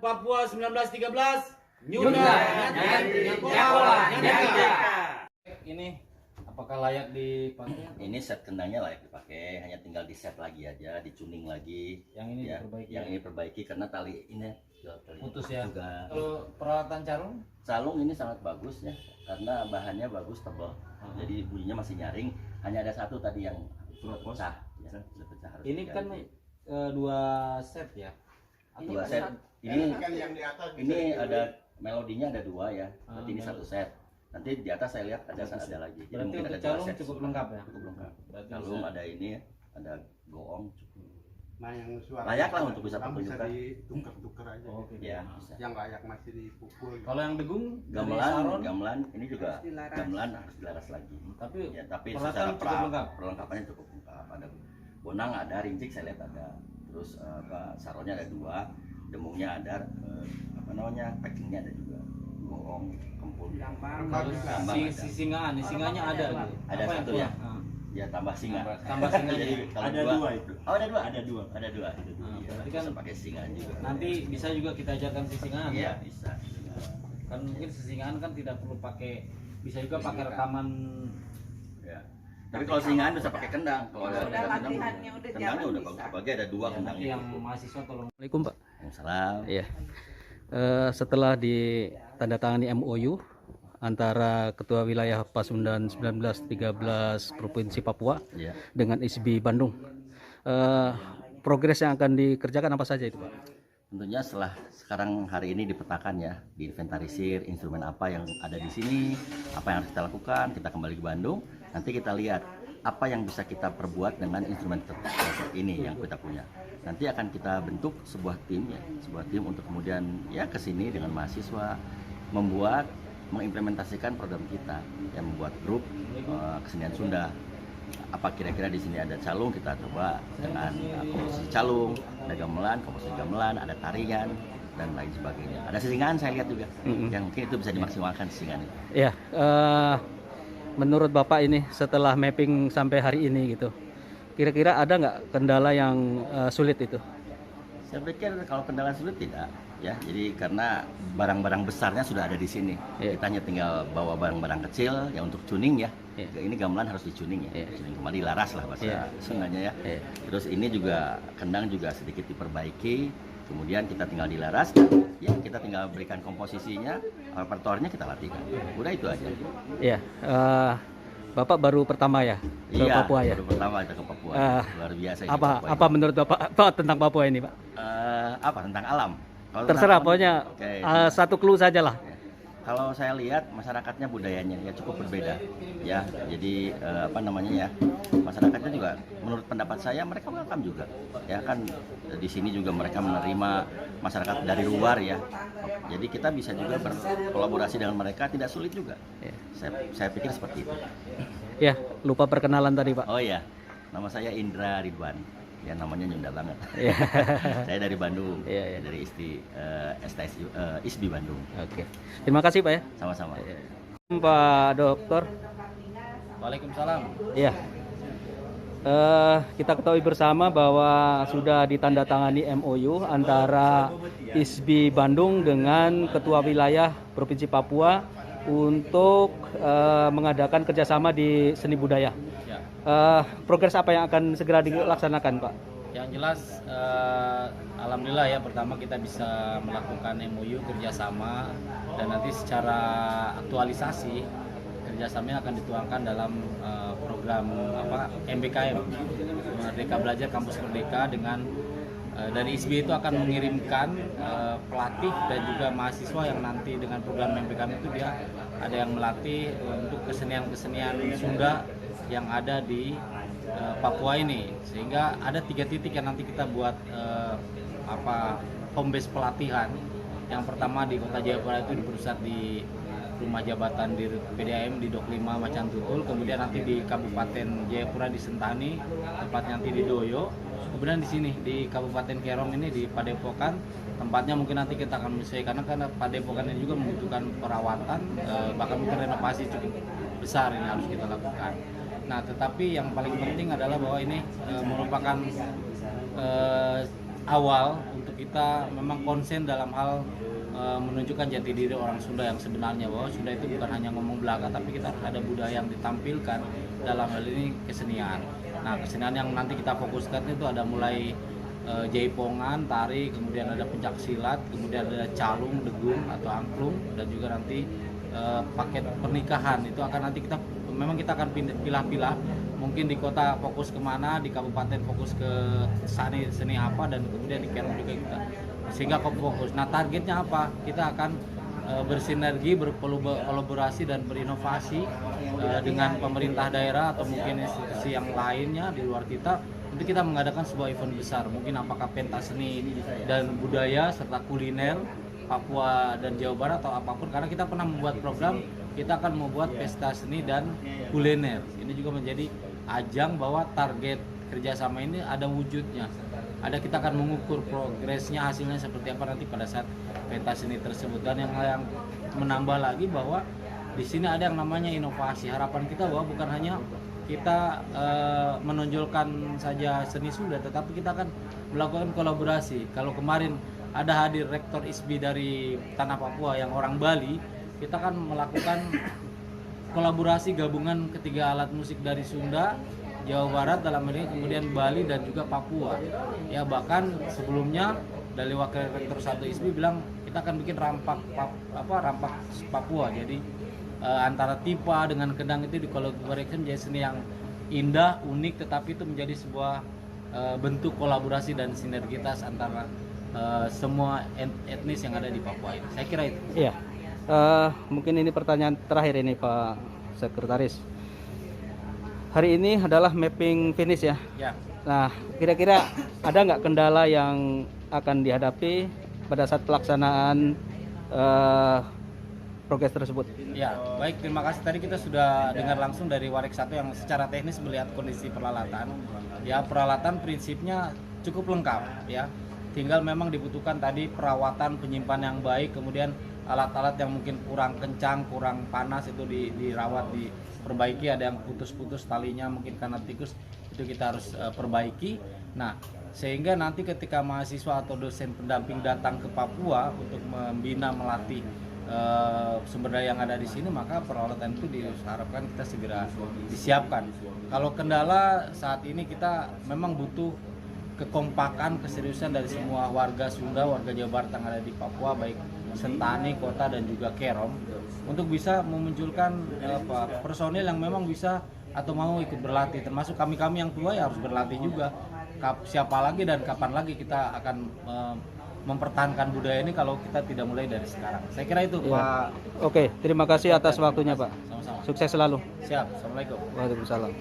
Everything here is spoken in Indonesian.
Papua 1913. Nyunda, Nyakola, Nyanda. Ini apakah layak dipakai? Ini set kendangnya layak dipakai, hanya tinggal di set lagi aja, dicuning lagi. Yang ini Ya, diperbaiki. yang ini perbaiki karena tali ini tali Putus ya. juga. Kalau peralatan carung? Calung ini sangat bagus ya, karena bahannya bagus, tebal. Jadi bunyinya masih nyaring. Hanya ada satu tadi yang sudah pecah, ya, sudah pecah harus Ini kan diganti. dua set ya. Atau Dua set. Ini ada melodinya ada dua ya. Berarti ini satu set. Nanti di atas saya lihat ada lagi. Jadi Berarti mungkin untuk ada dua calung set. cukup lengkap ya? Cukup lengkap. Berarti Calung bisa- ada ini ya, ada goong cukup. Nah, yang suara Layak lah untuk bisa bisa pertunjukan. ditukar-tukar aja. Oh, oke. Ya, bisa. Yang layak masih dipukul. Kalau yang degung dari Gamelan, saron, gamelan ini juga dilaras. gamelan harus dilaras lagi. tapi Ya, tapi peralatan secara cukup lengkap. perlengkapannya cukup lengkap. Ada bonang ada, rincik saya lihat ada. Terus saronnya ada dua, demungnya ada, apa namanya, packingnya ada juga. Goong, kempul. Kalau Tambang ada. singanya ada gitu. Ada Apa yang satu ya? kurang? Ah. Ya tambah singa. Tambah singa. Jadi kalau Ada dua itu. Oh, ada dua. Ada dua. Ada dua. Ah, Iya, berarti kan bisa pakai singa juga. Nanti bisa juga kita ajarkan sisingan Iya, ya. bisa. Kan mungkin sisingan kan tidak perlu pakai, bisa juga pakai rekaman. Ya. Tapi kalau singaan bisa pakai kendang. Kalau ada Udah kendang, latihannya, udah kendangnya jalan udah bisa. bagus. Bagi ada dua Ya, nanti kendangnya. yang mahasiswa tolong. Assalamualaikum Pak. Waalaikumsalam. Iya. Setelah ditandatangani MOU antara Ketua Wilayah Pasundan 1913 Provinsi Papua Iya. dengan ISBI Bandung, progres yang akan dikerjakan apa saja itu Pak? Tentunya setelah sekarang hari ini dipetakan ya, diinventarisir instrumen apa yang ada di sini, apa yang harus kita lakukan, kita kembali ke Bandung, nanti kita lihat apa yang bisa kita perbuat dengan instrumen ini yang kita punya. Nanti akan kita bentuk sebuah tim ya, sebuah tim untuk kemudian ya ke sini dengan mahasiswa mengimplementasikan program kita yang membuat grup kesenian Sunda. Apa kira-kira di sini ada calung, kita coba dengan komposisi calung, ada komposisi gamelan, ada tarian dan lain sebagainya. Ada sisingan saya lihat juga, yang mungkin itu bisa dimaksimalkan sisingan itu. Iya. Menurut Bapak ini setelah mapping sampai hari ini gitu, kira-kira ada nggak kendala yang sulit itu? Saya pikir kalau kendala sulit tidak, ya. Jadi karena barang-barang besarnya sudah ada di sini. Iya. Kita hanya tinggal bawa barang-barang kecil ya untuk tuning ya. Iya. Ini gamelan harus dicuning ya. Iya. Tuning kembali laras lah bahasa Iya. Sundanya ya. Iya. Terus ini juga kendang juga sedikit diperbaiki. Kemudian kita tinggal dilaras, dan ya kita tinggal berikan komposisinya, repertoarnya kita latihkan. Udah itu aja. Iya. Bapak baru pertama ya ke Iya, Papua ya? baru pertama kita ke Papua. Luar biasa ini Apa Papua apa menurut Bapak tentang Papua ini Pak? apa tentang alam? Kalau Terserah, tentang pokoknya oke. satu clue saja lah. Ya. Kalau saya lihat masyarakatnya budayanya ya cukup berbeda ya. Jadi apa namanya ya, masyarakatnya juga menurut pendapat saya mereka welcome juga ya kan, di sini juga mereka menerima masyarakat dari luar ya. Jadi kita bisa juga berkolaborasi dengan mereka, tidak sulit juga. Ya. Saya pikir seperti itu. Ya, lupa perkenalan tadi Pak. Oh ya, nama saya Indra Ridwan. Ya namanya Nyunda banget. Iya. Saya dari Bandung, Iya, iya. dari ISBI Bandung. Oke. Terima kasih Pak ya. Sama-sama. Pak Dokter. Waalaikumsalam. Iya. Kita ketahui bersama bahwa sudah ditandatangani MOU antara ISBI Bandung dengan Ketua Wilayah Provinsi Papua untuk mengadakan kerjasama di seni budaya. Ya. Progres apa yang akan segera dilaksanakan, Pak? Yang jelas alhamdulillah ya, pertama kita bisa melakukan MOU kerjasama, dan nanti secara aktualisasi kerjasamanya akan dituangkan dalam program MBKM, Merdeka Belajar Kampus Merdeka, dengan dari ISBI itu akan mengirimkan pelatih dan juga mahasiswa yang nanti dengan program MBKM itu dia ada yang melatih untuk kesenian-kesenian Sunda yang ada di Papua ini, sehingga ada 3 titik yang nanti kita buat home base pelatihan. Yang pertama di Kota Jayapura itu berpusat di Rumah Jabatan di PDAM di Dok 5 Macan Tutul, kemudian nanti di Kabupaten Jayapura di Sentani, tempatnya nanti di Doyo, kemudian di sini di Kabupaten Kerong ini di Padepokan, tempatnya mungkin nanti kita akan menyesuaikan karena Padepokan ini juga membutuhkan perawatan, bahkan mungkin renovasi cukup besar ini harus kita lakukan. Nah, tetapi yang paling penting adalah bahwa ini merupakan awal untuk kita memang konsen dalam hal menunjukkan jati diri orang Sunda yang sebenarnya, bahwa Sunda itu bukan hanya ngomong belaka, tapi kita harus ada budaya yang ditampilkan dalam hal ini kesenian. Nah, kesenian yang nanti kita fokuskan itu ada mulai jaipongan, tari, kemudian ada pencak silat, kemudian ada calung, degung atau angklung, dan juga nanti paket pernikahan. Itu akan nanti kita akan pilah-pilah, mungkin di kota fokus kemana, di kabupaten fokus ke seni apa, dan kemudian di Kerom juga kita, sehingga fokus. Nah, targetnya apa? Kita akan bersinergi, berkolaborasi dan berinovasi dengan pemerintah daerah atau mungkin institusi yang lainnya di luar kita, untuk kita mengadakan sebuah event besar, mungkin apakah pentas seni dan budaya serta kuliner Papua dan Jawa Barat atau apapun, karena kita pernah membuat program, kita akan membuat pesta seni dan kuliner. Ini juga menjadi ajang bahwa target kerjasama ini ada wujudnya. Ada, kita akan mengukur progresnya, hasilnya seperti apa nanti pada saat pentas seni tersebut. Dan yang menambah lagi bahwa di sini ada yang namanya inovasi. Harapan kita bahwa bukan hanya kita menonjolkan saja seni Sunda, tetapi kita akan melakukan kolaborasi. Kalau kemarin ada hadir rektor ISBI dari Tanah Papua yang orang Bali, kita akan melakukan kolaborasi gabungan ketiga alat musik dari Sunda, Jawa Barat dalam ini, kemudian Bali dan juga Papua. Ya, bahkan sebelumnya dari wakil rektor 1 ISBI bilang kita akan bikin rampak Papua. Jadi antara tipa dengan kendang itu dikolaborasikan menjadi seni yang indah, unik, tetapi itu menjadi sebuah bentuk kolaborasi dan sinergitas antara semua etnis yang ada di Papua ini. Saya kira itu. Iya. Mungkin ini pertanyaan terakhir ini Pak Sekretaris. Hari ini adalah mapping finish ya. Ya. Nah, kira-kira ada nggak kendala yang akan dihadapi pada saat pelaksanaan progres tersebut? Ya, baik, terima kasih. Tadi kita sudah dengar langsung dari Warik 1 yang secara teknis melihat kondisi peralatan. Ya, peralatan prinsipnya cukup lengkap ya. Tinggal memang dibutuhkan tadi perawatan, penyimpan yang baik, kemudian alat-alat yang mungkin kurang kencang, kurang panas itu dirawat, diperbaiki. Ada yang putus-putus talinya mungkin karena tikus, itu kita harus perbaiki. Nah, sehingga nanti ketika mahasiswa atau dosen pendamping datang ke Papua untuk membina, melatih sumber daya yang ada di sini, maka peralatan itu diharapkan kita segera disiapkan. Kalau kendala saat ini, kita memang butuh kekompakan, keseriusan dari semua warga Sunda, warga Jawa Barat yang ada di Papua, baik Sentani, kota dan juga Kerom, untuk bisa memunculkan personil yang memang bisa atau mau ikut berlatih, termasuk kami-kami yang tua ya harus berlatih juga. Siapa lagi dan kapan lagi kita akan mempertahankan budaya ini kalau kita tidak mulai dari sekarang. Saya kira itu, Ya. Pak. Oke, terima kasih atas waktunya Pak. Sama-sama. Sukses selalu. Siap. Assalamualaikum. Waalaikumsalam.